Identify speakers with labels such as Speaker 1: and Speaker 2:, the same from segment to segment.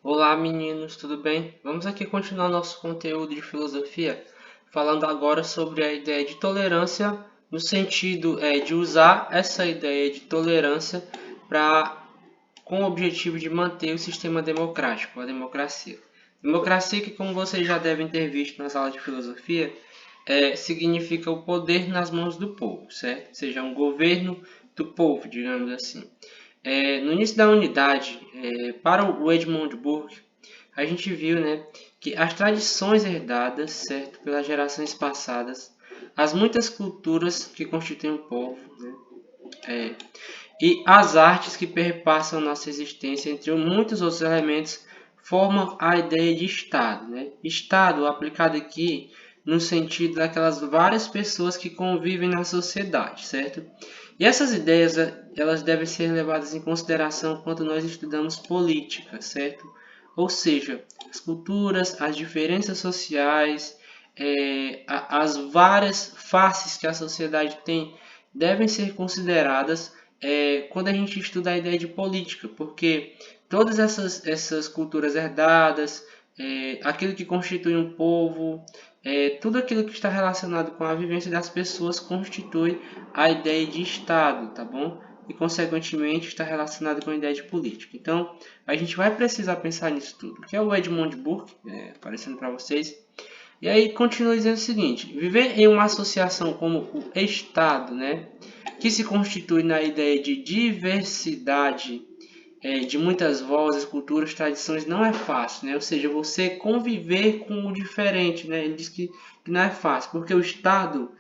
Speaker 1: Olá meninos, tudo bem? Vamos aqui continuar nosso conteúdo de filosofia, falando agora sobre a ideia de tolerância, no sentido de usar essa ideia de tolerância com o objetivo de manter o sistema democrático, a democracia. Democracia que, como vocês já devem ter visto nas aulas de filosofia, significa o poder nas mãos do povo, certo? Ou seja, um governo do povo, digamos assim. No início da unidade, para o Edmund Burke, a gente viu, né, que as tradições herdadas, certo, pelas gerações passadas, as muitas culturas que constituem o povo, né, e as artes que perpassam nossa existência, entre muitos outros elementos, formam a ideia de Estado, né? Estado aplicado aqui no sentido daquelas várias pessoas que convivem na sociedade, certo? E essas ideias, elas devem ser levadas em consideração quando nós estudamos política, certo? Ou seja, as culturas, as diferenças sociais, as várias faces que a sociedade tem devem ser consideradas quando a gente estuda a ideia de política, porque todas essas culturas herdadas, aquilo que constitui um povo, tudo aquilo que está relacionado com a vivência das pessoas constitui a ideia de Estado, tá bom? E, consequentemente, está relacionado com a ideia de política. Então, a gente vai precisar pensar nisso tudo, que é o Edmund Burke, aparecendo para vocês. E aí, continua dizendo o seguinte: viver em uma associação como o Estado, né, que se constitui na ideia de diversidade de muitas vozes, culturas, tradições, não é fácil, né? Ou seja, você conviver com o diferente, né? Ele diz que não é fácil, porque o Estado,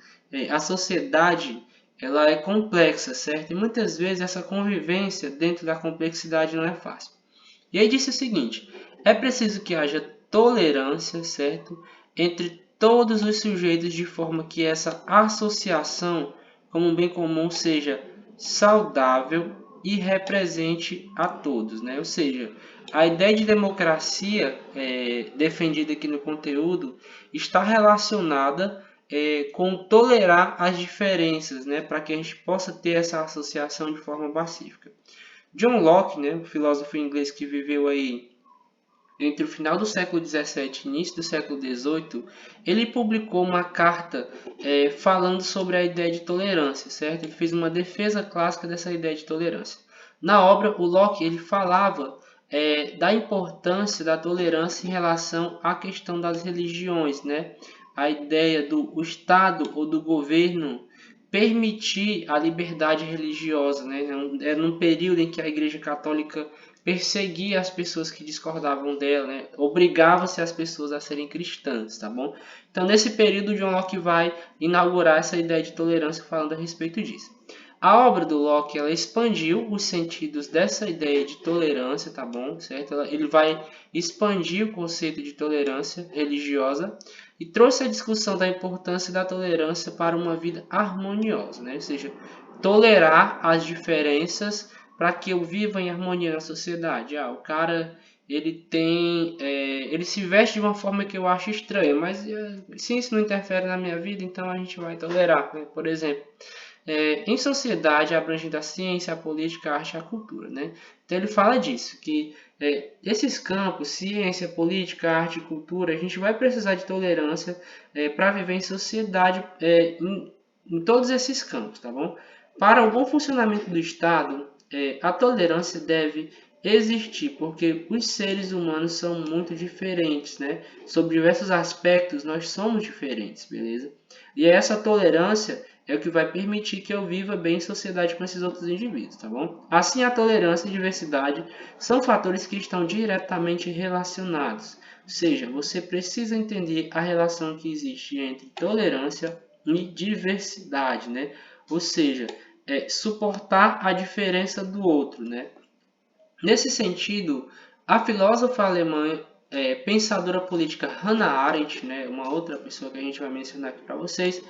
Speaker 1: a sociedade, ela é complexa, certo? E muitas vezes essa convivência dentro da complexidade não é fácil. E aí disse o seguinte: é preciso que haja tolerância, certo? Entre todos os sujeitos, de forma que essa associação como um bem comum seja saudável e represente a todos, né? Ou seja, a ideia de democracia defendida aqui no conteúdo está relacionada com tolerar as diferenças, né? Para que a gente possa ter essa associação de forma pacífica. John Locke, né, um filósofo inglês que viveu aí entre o final do século XVII e início do século XVIII, ele publicou uma carta falando sobre a ideia de tolerância, certo? Ele fez uma defesa clássica dessa ideia de tolerância. Na obra, o Locke ele falava da importância da tolerância em relação à questão das religiões, né? A ideia do Estado ou do governo permitir a liberdade religiosa, né? Era num período em que a Igreja Católica perseguia as pessoas que discordavam dela, né? Obrigava-se as pessoas a serem cristãs, tá bom? Então, nesse período, John Locke vai inaugurar essa ideia de tolerância falando a respeito disso. A obra do Locke ela expandiu os sentidos dessa ideia de tolerância, tá bom? Certo? Ele vai expandir o conceito de tolerância religiosa e trouxe a discussão da importância da tolerância para uma vida harmoniosa, né? Ou seja, tolerar as diferenças para que eu viva em harmonia na sociedade. O cara ele se veste de uma forma que eu acho estranha, mas se isso não interfere na minha vida, então a gente vai tolerar, né? Por exemplo, em sociedade abrangendo a ciência, a política, a arte e a cultura, né? Então ele fala disso, que esses campos, ciência, política, arte e cultura, a gente vai precisar de tolerância para viver em sociedade em todos esses campos, tá bom? Para o bom funcionamento do Estado, a tolerância deve existir, porque os seres humanos são muito diferentes, né? Sobre diversos aspectos, nós somos diferentes, beleza? E essa tolerância é o que vai permitir que eu viva bem em sociedade com esses outros indivíduos, tá bom? Assim, a tolerância e diversidade são fatores que estão diretamente relacionados. Ou seja, você precisa entender a relação que existe entre tolerância e diversidade, né? Ou seja, suportar a diferença do outro, né? Nesse sentido, a filósofa alemã pensadora política Hannah Arendt, né, uma outra pessoa que a gente vai mencionar aqui para vocês,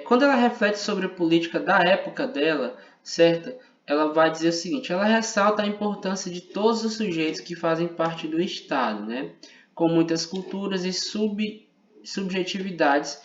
Speaker 1: quando ela reflete sobre a política da época dela, certo? Ela vai dizer o seguinte: ela ressalta a importância de todos os sujeitos que fazem parte do Estado, né? Com muitas culturas e subjetividades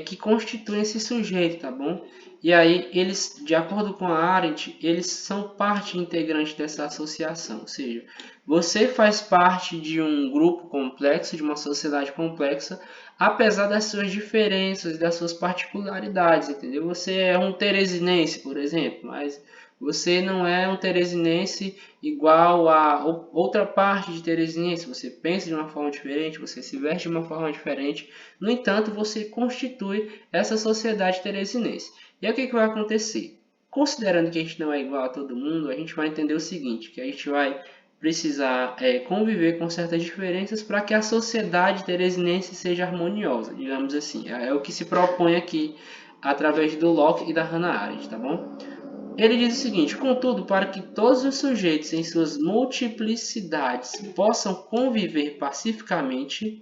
Speaker 1: que constituem esse sujeito, tá bom? E aí eles, de acordo com a Arendt, eles são parte integrante dessa associação, ou seja, você faz parte de um grupo complexo, de uma sociedade complexa, apesar das suas diferenças, das suas particularidades, entendeu? Você é um teresinense, por exemplo, mas você não é um teresinense igual a outra parte de teresinense. Você pensa de uma forma diferente, você se veste de uma forma diferente. No entanto, você constitui essa sociedade teresinense. E aí o que vai acontecer? Considerando que a gente não é igual a todo mundo, a gente vai entender o seguinte, que a gente vai precisar conviver com certas diferenças para que a sociedade teresinense seja harmoniosa, digamos assim. É o que se propõe aqui através do Locke e da Hannah Arendt, tá bom? Ele diz o seguinte: contudo, para que todos os sujeitos em suas multiplicidades possam conviver pacificamente,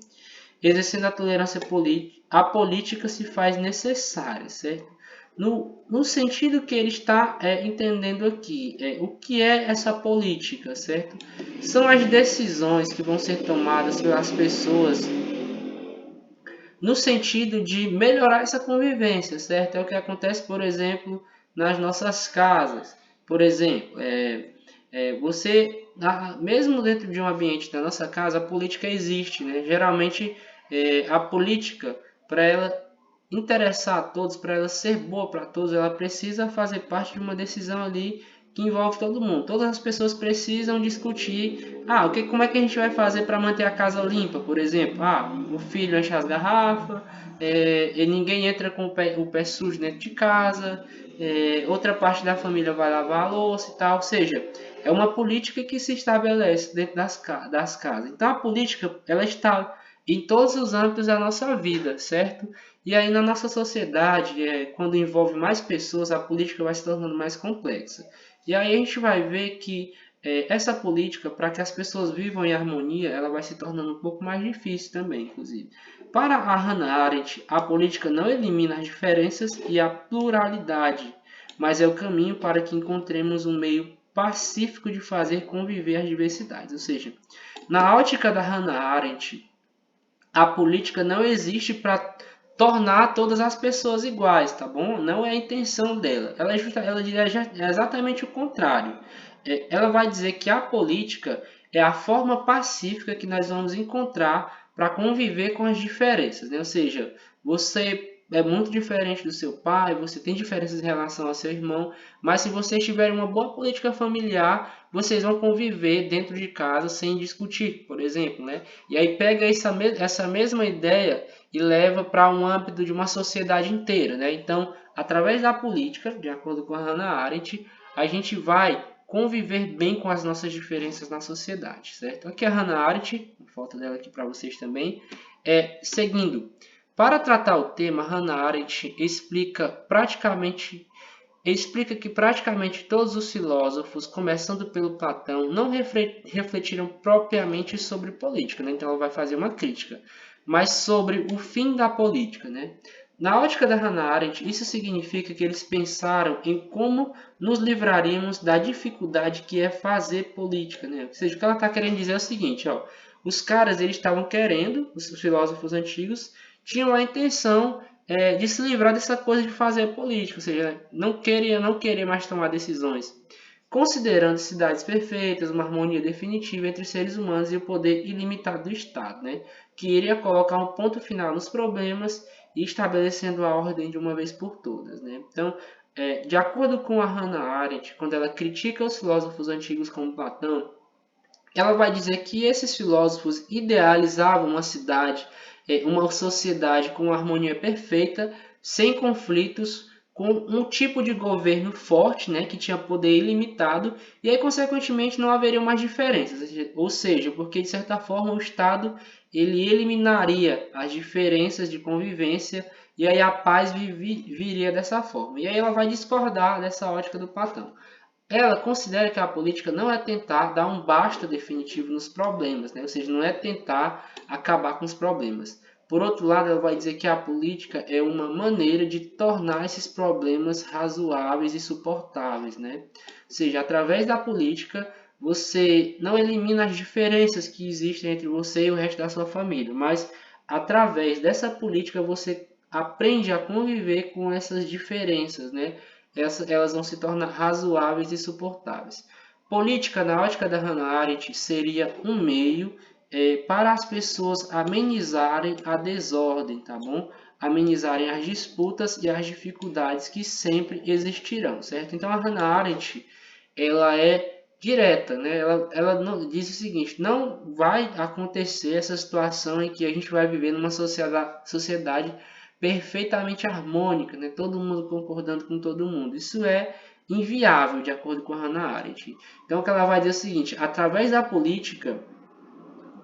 Speaker 1: exercendo a tolerância política, a política se faz necessária, certo? No sentido que ele está entendendo aqui, o que é essa política, certo? São as decisões que vão ser tomadas pelas pessoas no sentido de melhorar essa convivência, certo? É o que acontece, por exemplo, nas nossas casas. Por exemplo, você, mesmo dentro de um ambiente da nossa casa, a política existe, né? Geralmente, a política, para ela interessar a todos, para ela ser boa para todos, ela precisa fazer parte de uma decisão ali que envolve todo mundo. Todas as pessoas precisam discutir, como é que a gente vai fazer para manter a casa limpa, por exemplo. O filho enche as garrafas, e ninguém entra com o pé sujo dentro de casa, outra parte da família vai lavar a louça e tal. Ou seja, é uma política que se estabelece dentro das casas. Então a política, ela está em todos os âmbitos da nossa vida, certo? E aí na nossa sociedade, quando envolve mais pessoas, a política vai se tornando mais complexa. E aí a gente vai ver que essa política, para que as pessoas vivam em harmonia, ela vai se tornando um pouco mais difícil também, inclusive. Para a Hannah Arendt, a política não elimina as diferenças e a pluralidade, mas é o caminho para que encontremos um meio pacífico de fazer conviver as diversidades. Ou seja, na ótica da Hannah Arendt, a política não existe para tornar todas as pessoas iguais, tá bom? Não é a intenção dela. Ela diria exatamente o contrário. Ela vai dizer que a política é a forma pacífica que nós vamos encontrar para conviver com as diferenças, né? Ou seja, você é muito diferente do seu pai, você tem diferenças em relação ao seu irmão, mas se vocês tiverem uma boa política familiar, vocês vão conviver dentro de casa sem discutir, por exemplo, né? E aí pega essa mesma ideia e leva para um âmbito de uma sociedade inteira, né? Então, através da política, de acordo com a Hannah Arendt, a gente vai conviver bem com as nossas diferenças na sociedade, certo? Aqui a Hannah Arendt, foto dela aqui para vocês também, seguindo. Para tratar o tema, Hannah Arendt explica que praticamente todos os filósofos, começando pelo Platão, não refletiram propriamente sobre política, né? Então ela vai fazer uma crítica, mas sobre o fim da política, né? Na ótica da Hannah Arendt, isso significa que eles pensaram em como nos livraríamos da dificuldade que é fazer política, né? Ou seja, o que ela está querendo dizer é o seguinte, ó, os caras eles estavam querendo, os filósofos antigos, tinham a intenção de se livrar dessa coisa de fazer política, ou seja, não querer mais tomar decisões, considerando cidades perfeitas, uma harmonia definitiva entre os seres humanos e o poder ilimitado do Estado, né? Que iria colocar um ponto final nos problemas e estabelecendo a ordem de uma vez por todas, né? Então, de acordo com a Hannah Arendt, quando ela critica os filósofos antigos como Platão, ela vai dizer que esses filósofos idealizavam uma cidade, uma sociedade com uma harmonia perfeita, sem conflitos, com um tipo de governo forte, né, que tinha poder ilimitado, e aí, consequentemente, não haveriam mais diferenças. Ou seja, porque, de certa forma, o Estado ele eliminaria as diferenças de convivência, e aí a paz viria dessa forma. E aí ela vai discordar dessa ótica do Platão. Ela considera que a política não é tentar dar um basta definitivo nos problemas, né? Ou seja, não é tentar acabar com os problemas. Por outro lado, ela vai dizer que a política é uma maneira de tornar esses problemas razoáveis e suportáveis, né? Ou seja, através da política, você não elimina as diferenças que existem entre você e o resto da sua família, mas através dessa política você aprende a conviver com essas diferenças, né? Elas vão se tornar razoáveis e suportáveis. Política, na ótica da Hannah Arendt, seria um meio para as pessoas amenizarem a desordem, tá bom? Amenizarem as disputas e as dificuldades que sempre existirão, certo? Então a Hannah Arendt, ela é direta, né? Ela não, diz o seguinte: não vai acontecer essa situação em que a gente vai viver numa sociedade perfeitamente harmônica, né? Todo mundo concordando com todo mundo. Isso é inviável, de acordo com a Hannah Arendt. Então, o que ela vai dizer é o seguinte: através da política,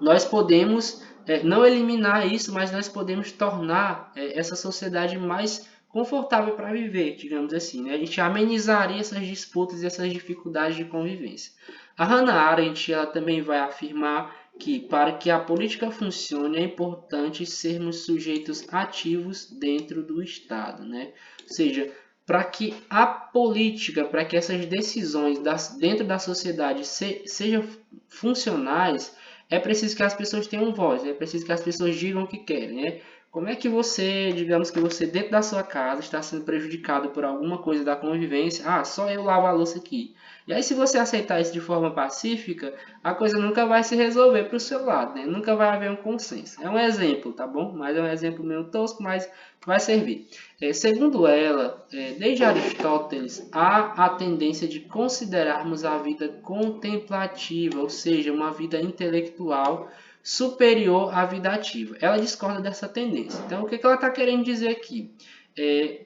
Speaker 1: nós podemos não eliminar isso, mas nós podemos tornar essa sociedade mais confortável para viver, digamos assim, né? A gente amenizaria essas disputas e essas dificuldades de convivência. A Hannah Arendt, ela também vai afirmar que para que a política funcione é importante sermos sujeitos ativos dentro do Estado, né? Ou seja, para que a política, para que essas decisões dentro da sociedade sejam funcionais, é preciso que as pessoas tenham voz, é preciso que as pessoas digam o que querem, né? Como é que você, digamos que você dentro da sua casa está sendo prejudicado por alguma coisa da convivência? Ah, só eu lavo a louça aqui. E aí, se você aceitar isso de forma pacífica, a coisa nunca vai se resolver para o seu lado, né? Nunca vai haver um consenso. É um exemplo, tá bom? Mas é um exemplo meio tosco, mas vai servir. Segundo ela, desde Aristóteles, há a tendência de considerarmos a vida contemplativa, ou seja, uma vida intelectual superior à vida ativa. Ela discorda dessa tendência. Então, o que ela está querendo dizer aqui?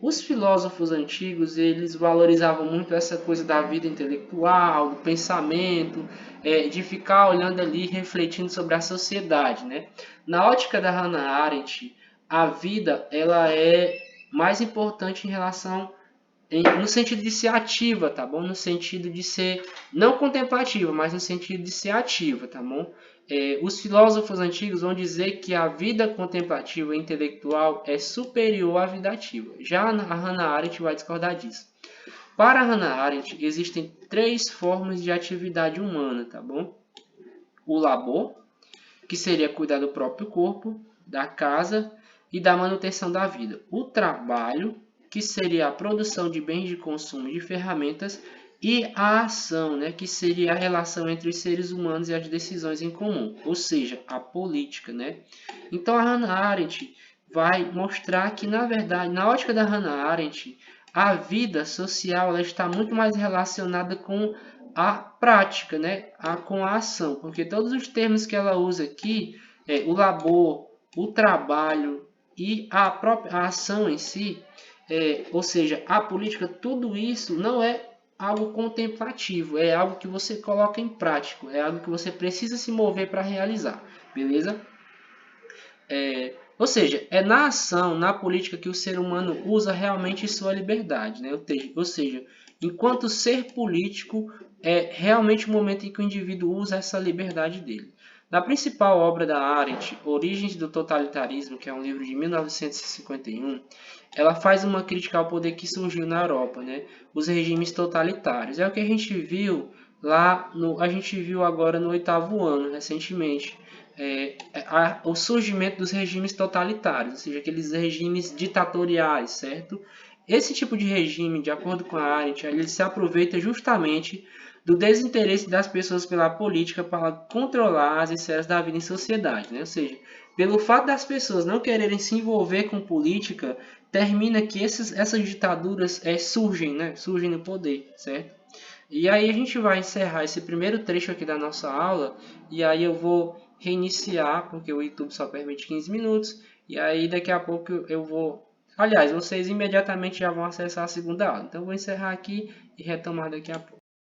Speaker 1: Os filósofos antigos, eles valorizavam muito essa coisa da vida intelectual, do pensamento, de ficar olhando ali, refletindo sobre a sociedade, né? Na ótica da Hannah Arendt, a vida ela é mais importante em relação no sentido de ser ativa, tá bom? No sentido de ser não contemplativa, mas no sentido de ser ativa, tá bom? Os filósofos antigos vão dizer que a vida contemplativa e intelectual é superior à vida ativa. Já a Hannah Arendt vai discordar disso. Para a Hannah Arendt, existem três formas de atividade humana, tá bom? O labor, que seria cuidar do próprio corpo, da casa e da manutenção da vida. O trabalho, que seria a produção de bens de consumo e de ferramentas, e a ação, né, que seria a relação entre os seres humanos e as decisões em comum, ou seja, a política, né? Então a Hannah Arendt vai mostrar que, na verdade, na ótica da Hannah Arendt, a vida social ela está muito mais relacionada com a prática, né? Com a ação, porque todos os termos que ela usa aqui, o labor, o trabalho e a própria ação em si, ou seja, a política, tudo isso não é algo contemplativo, é algo que você coloca em prática, é algo que você precisa se mover para realizar, beleza? Ou seja, é na ação, na política que o ser humano usa realmente sua liberdade, né? Ou seja, enquanto ser político é realmente o momento em que o indivíduo usa essa liberdade dele. Na principal obra da Arendt, Origens do Totalitarismo, que é um livro de 1951, ela faz uma crítica ao poder que surgiu na Europa, né? Os regimes totalitários. É o que a gente viu a gente viu agora no 8º ano, recentemente, o surgimento dos regimes totalitários, ou seja, aqueles regimes ditatoriais, certo? Esse tipo de regime, de acordo com a Arendt, ele se aproveita justamente do desinteresse das pessoas pela política para controlar as esferas da vida em sociedade, né? Ou seja, pelo fato das pessoas não quererem se envolver com política, termina que essas ditaduras surgem, né? Surgem no poder, certo? E aí a gente vai encerrar esse primeiro trecho aqui da nossa aula, e aí eu vou reiniciar, porque o YouTube só permite 15 minutos, e aí daqui a pouco eu vou... Aliás, vocês imediatamente já vão acessar a segunda aula. Então eu vou encerrar aqui e retomar daqui a pouco.